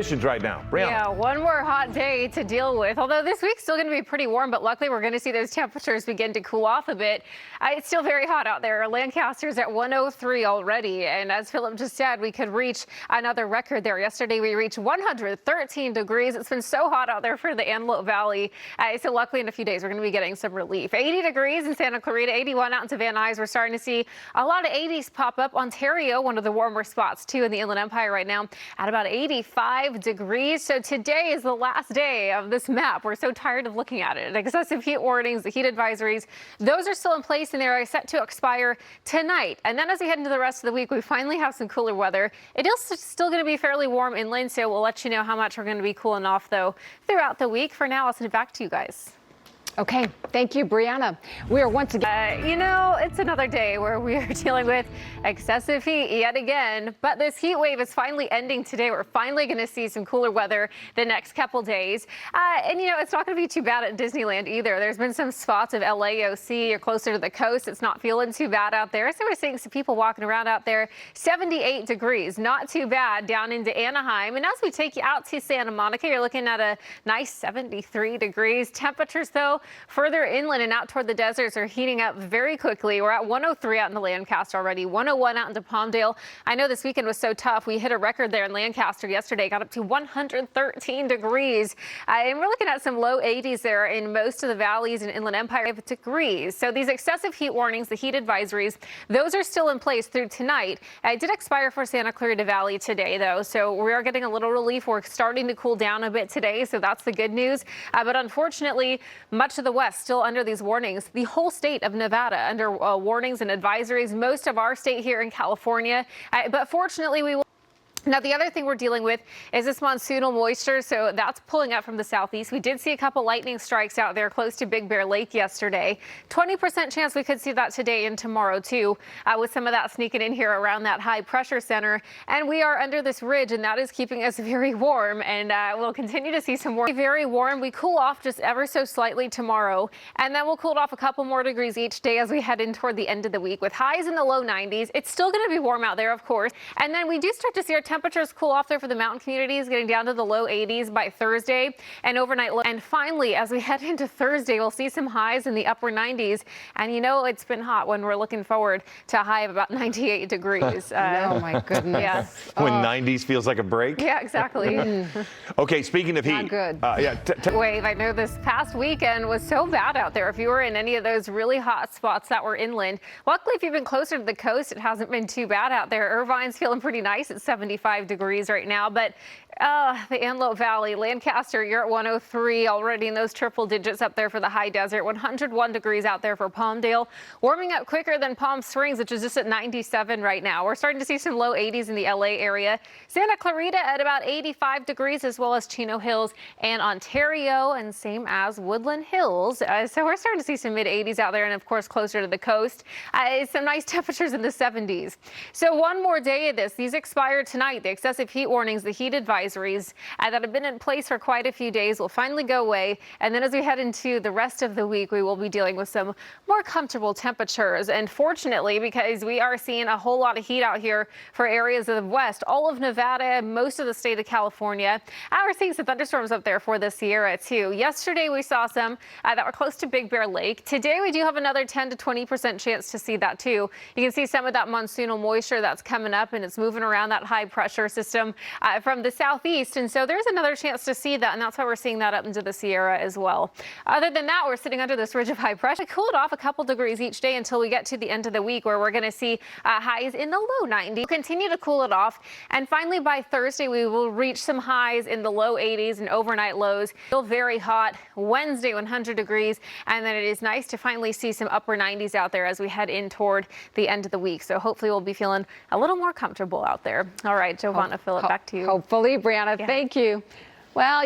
Right now. Brianna. Yeah, one more hot day to deal with. Although this week's still going to be pretty warm, but luckily we're going to see those temperatures begin to cool off a bit. It's still very hot out there. Lancaster's at 103 already. And as Philip just said, we could reach another record there. Yesterday we reached 113 degrees. It's been so hot out there for the Antelope Valley. So luckily in a few days we're going to be getting some relief. 80 degrees in Santa Clarita, 81 out into Van Nuys. We're starting to see a lot of 80s pop up. Ontario, one of the warmer spots too in the Inland Empire right now at about 85 degrees. So today is the last day of this map. We're so tired of looking at it. Excessive heat warnings, the heat advisories, those are still in place and they are set to expire tonight. And then as we head into the rest of the week, we finally have some cooler weather. It is still going to be fairly warm inland, so we'll let you know how much we're going to be cooling off though throughout the week. For now, I'll send it back to you guys. Okay, thank you, Brianna. We are once again. It's another day where we are dealing with excessive heat yet again, but this heat wave is finally ending today. We're finally going to see some cooler weather the next couple days. It's not going to be too bad at Disneyland either. There's been some spots of LAOC or closer to the coast. It's not feeling too bad out there. So we're seeing some people walking around out there. 78 degrees, not too bad down into Anaheim. And as we take you out to Santa Monica, you're looking at a nice 73 degrees. Temperatures, though, further inland and out toward the deserts are heating up very quickly. We're at 103 out in the Lancaster already, 101 out into Palmdale. I know this weekend was so tough. We hit a record there in Lancaster yesterday, got up to 113 degrees. And we're looking at some low 80s there in most of the valleys and Inland Empire degrees. So these excessive heat warnings, the heat advisories, those are still in place through tonight. It did expire for Santa Clarita Valley today, though. So we are getting a little relief. We're starting to cool down a bit today. So that's the good news. But unfortunately, much of the West still under these warnings. The whole state of Nevada under warnings and advisories. Most of our state here in California. But fortunately, we will. Now, the other thing we're dealing with is this monsoonal moisture, so that's pulling up from the southeast. We did see a couple lightning strikes out there close to Big Bear Lake yesterday. 20% chance we could see that today and tomorrow, too, with some of that sneaking in here around that high pressure center. And we are under this ridge, and that is keeping us very warm, and we'll continue to see some more. Very warm. We cool off just ever so slightly tomorrow, and then we'll cool off a couple more degrees each day as we head in toward the end of the week with highs in the low 90s. It's still going to be warm out there, of course, and then we do start to see our temperatures cool off there for the mountain communities, getting down to the low 80s by Thursday and overnight low. And finally, as we head into Thursday, we'll see some highs in the upper 90s. And it's been hot when we're looking forward to a high of about 98 degrees. Oh my goodness. Yeah. When 90s feels like a break. Yeah, exactly. Okay, speaking of heat. Not good. Wave. I know this past weekend was so bad out there. If you were in any of those really hot spots that were inland, luckily if you've been closer to the coast, it hasn't been too bad out there. Irvine's feeling pretty nice at 75 degrees right now, but the Antelope Valley, Lancaster, you're at 103 already in those triple digits up there for the high desert. 101 degrees out there for Palmdale, warming up quicker than Palm Springs, which is just at 97 right now. We're starting to see some low 80s in the LA area. Santa Clarita at about 85 degrees, as well as Chino Hills and Ontario, and same as Woodland Hills. So we're starting to see some mid 80s out there, and of course closer to the coast. Some nice temperatures in the 70s. So one more day of this. These expire tonight. The excessive heat warnings, the heat advisories that have been in place for quite a few days will finally go away. And then as we head into the rest of the week, we will be dealing with some more comfortable temperatures. And fortunately, because we are seeing a whole lot of heat out here for areas of the west, all of Nevada, most of the state of California, we're seeing some thunderstorms up there for the Sierra too. Yesterday, we saw some that were close to Big Bear Lake. Today, we do have another 10 to 20% chance to see that too. You can see some of that monsoonal moisture that's coming up, and it's moving around that high pressure system from the southeast, and so there's another chance to see that, and that's why we're seeing that up into the Sierra as well. Other than that, we're sitting under this ridge of high pressure. Cooled off a couple degrees each day until we get to the end of the week, where we're going to see highs in the low 90s. We'll continue to cool it off, and finally by Thursday we will reach some highs in the low 80s and overnight lows. Still very hot. Wednesday 100 degrees, and then it is nice to finally see some upper 90s out there as we head in toward the end of the week. So hopefully we'll be feeling a little more comfortable out there. All right, Giovanna, Philip, back to you. Hopefully, Brianna, thank you. Well.